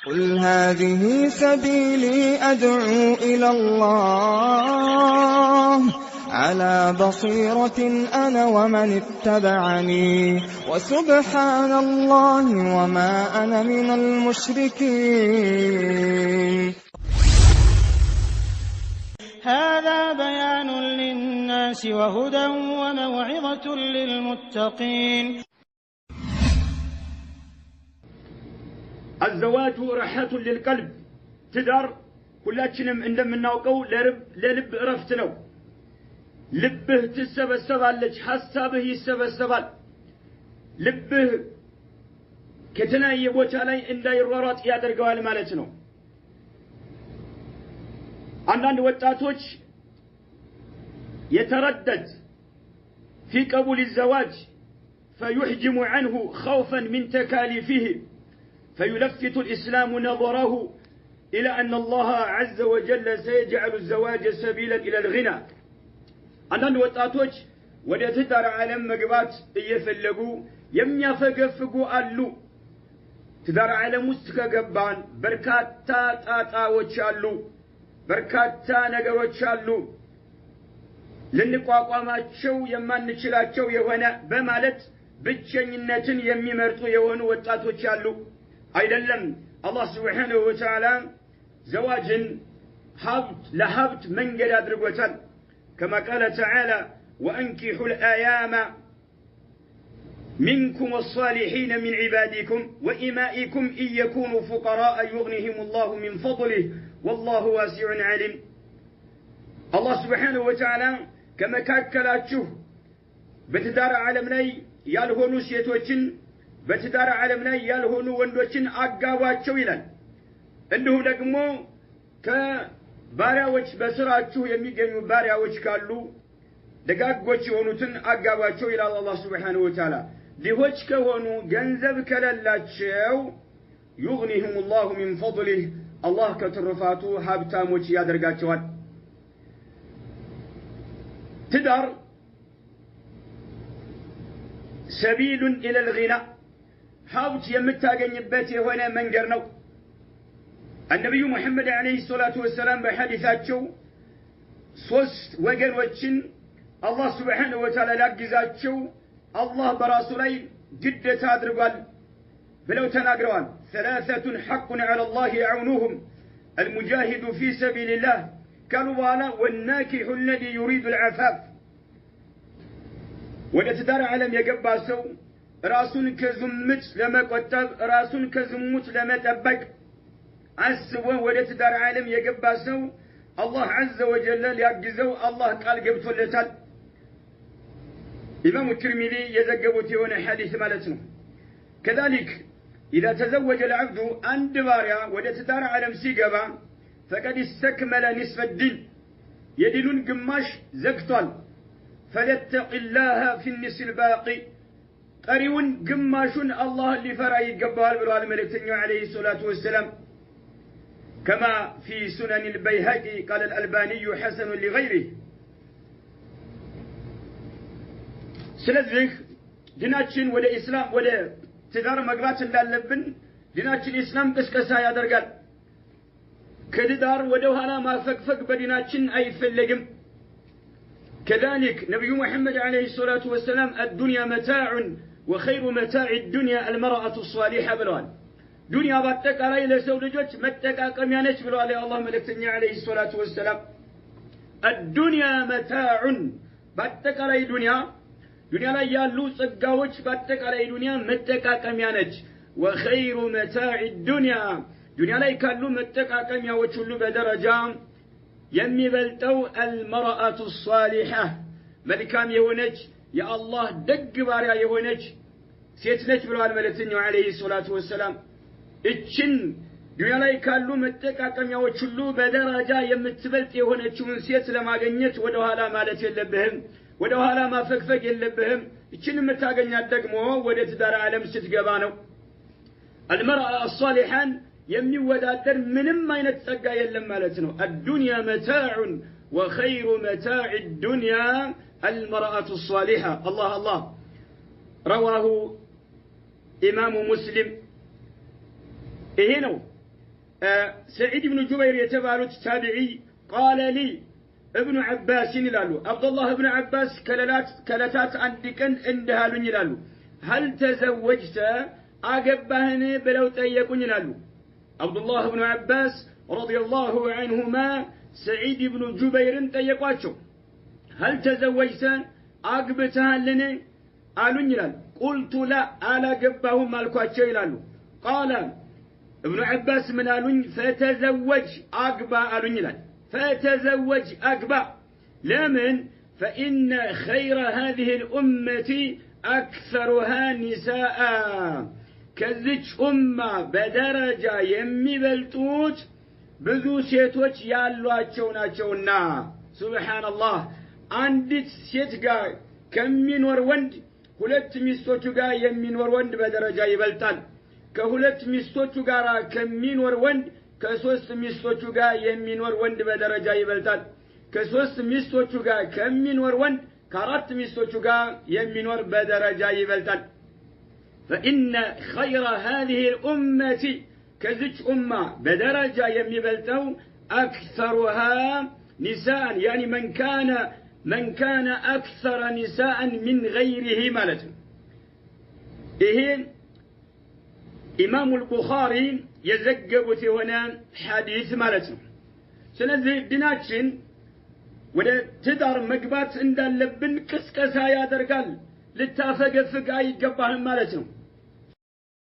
قل هذه سبيلي أدعو إلى الله على بصيرة أنا ومن اتبعني وسبحان الله وما أنا من المشركين. هذا بيان للناس وهدى وموعظة للمتقين. الزواج راحة للقلب تدار كلاتشنم عندما نوقو للب رفتنو لبه تسبسبالج حسابه يسبسبال لبه ከተለያየ ቦታ ላይ እንዳይሯሯጥ ያደርገዋል ማለት ነው። አንዳንድ ወጣቶች يتردد في قبول الزواج فيحجم عنه خوفا من تكاليفه فيلفت الإسلام نظره إلى أن الله عز وجل سيجعل الزواج سبيلا إلى الغنى. አንዳንድ ወጣቶች ወደ ትዳር ዓለም መግባት እየፈለጉ የሚያፈገፍጉ አሉ። ትዳር ዓለም ውስጥ ከገባን በርካታ ጣጣዎች አሉ፣ በርካታ ነገሮች አሉ፣ ልንቋቋማቸው የማንችላቸው የሆነ በማለት ብቸኝነትን የሚመርጡ የሆኑ ወጣቶች አሉ። አይደለም አላህ Subhanahu Wa Ta'ala ዘዋጅን ለሀብት መንገድ አድርጎታል። كما قال تعالى وأنكحوا الأيام منكم والصالحين من عبادكم وإمائكم إن يكونوا فقراء يغنيهم الله من فضله والله واسع عليم. الله سبحانه وتعالى كما كاكلاتشوه بتدار عالم لاي يالهونو سيتوچن بتدار عالم لاي يالهونو وندوچن አጋቧቸው ይላል። እንዲሁ ደግሞ ባሪያዎች በስራችሁ የሚገኙ ባሪያዎች ካሉ ደጋጎች የሆኑትን አጋቧቸው ይላል አላህ Subhanahu Wa Ta'ala። ድሆች ከሆኑ ገንዘብ ከሌላቸው يغنيهم الله من فضله الله ከትርፋቱ ሀብታሞች ያደርጋቸዋል። ትዳር سبيل إلى الغنى ሀብት የምታገኝበት የሆነ መንገድ ነው። النبي محمد عليه الصلاة والسلام بحديثاتشو صوست وجنوتشن الله سبحانه وتعالى لاجزاتشو الله براسولي جدة تادرقال بلو تناقروان ثلاثة حق على الله يعونوهم المجاهد في سبيل الله قالوا وانا والناكح الذي يريد العفاف ودتدار علم يقباسو راسون كزمت لما قتب راسون كزمت لما تبك አስበው ወደ ትዳር ዓለም የገባ ሰው አላህ عز وجل ሊያግዘው አላህ ቃል ገብቶለታል። ኢማሙ ትርሚዚ የዘገቡት የሆነ ሐዲስ ማለት ነው። كذلك إذا تزوج العبد عند باريا ወደ ትዳር ዓለም ሲገባ فقد استكمل نصف الدين يدين ግማሽ ዘግቷል። فليتق الله في النصف الباقي ቀሪውን ግማሹን አላህ ሊፈራ ይገባዋል ብለዋል መልእክተኛው عليه الصلاة والسلام. كما في سنن البيهقي قال الألباني حسن لغيره. ስለዚህ ዲናችን ወደ እስላም ወደ ትዳር መግባት እንዳለብን ዲናችን እስላም ቅስቀሳ ያደርጋል። ከትዳር ወደ ኋላ ማፈግፈግ በዲናችን አይፈለግም። كذلك نبي محمد عليه الصلاة والسلام الدنيا متاع وخير متاع الدنيا المرأة الصالحة بلوان ዱንያ በአጠቃላይ ለሰው ልጆች መጠቃቀሚያ ነች ብለዋል የአላህ መልእክተኛ عليه الصلاة والسلام. الدنيا متاع በአጠቃላይ ዱንያ ላይ ያሉ ጸጋዎች በአጠቃላይ ዱንያ መጠቃቀሚያ ነች። وخير متاع الدنيا ዱንያ ላይ ካሉ መጠቃቀሚያዎች ሁሉ በደረጃ የሚበልጠው المرأة الصالحة መልካም የሆነች የአላህ ደግ ባሪያ የሆነች ሴት ነች ብለዋል መልእክተኛው عليه الصلاة والسلام. እችን ዱንያ ላይ ካሉ መጠቃቀሚያዎች ሁሉ በደረጃ የምትበልጥ የሆነችውን ሴት ለማግኘት ወደ ኋላ ማለት የለብህም፣ ወደ ኋላ ማፈግፈግ የለብህም። እችን የምታገኛት ደግሞ ወደ ትዳር ዓለም ስትገባ ነው። المرأة الصالحة የሚወዳደር ምንም አይነት ጸጋ የለም ማለት ነው። الدنيا متاع وخير متاع الدنيا المرأة الصالحة. الله رواه إمام مسلم. ይሄ ነው سعيد بن جبير يتبالو تابعي قال لي ابن عباس يلالو عبد الله بن عباس كلتات عندكن اندهالون يلالو هل تزوجت أقبهني بلو تأيكون يلالو عبد الله بن عباس رضي الله عنهما سعيد بن جبير تأيقواتشو هل تزوجت أقبتها لني قالون يلالو قلت لا ألا قبهم مالكواتشو يلالو قال ابن عباس من قالون فتزوج أقبا قالون يلالو فتزوج أقبا لمن فإن خير هذه الأمة أكثرها نساء كذج أمة بدرجة يمي بلتوت بذو سيتوش يالواتشونا سبحان الله عندت سيتقا كم من وروند هلت مستوتقا يمين وروند بدرجة يبلتان كهلت مستوتقا كم من وروند كسوست مستوتشوغا يمين وروند بدرجة يبلتان كسوست مستوتشوغا كمين وروند كارات مستوتشوغا يمين ور بدرجة يبلتان فإن خير هذه الأمة كذج أمة بدرجة يمبلتو أكثرها نساء يعني من كان أكثر نساء من غيره مالته إيه إمام البخاري يزقبت هنا حديث مالته سنذي ديناتشن وده تدار مقبات عند اللبن كسكسا يا درقال للتافق أي قبهم مالته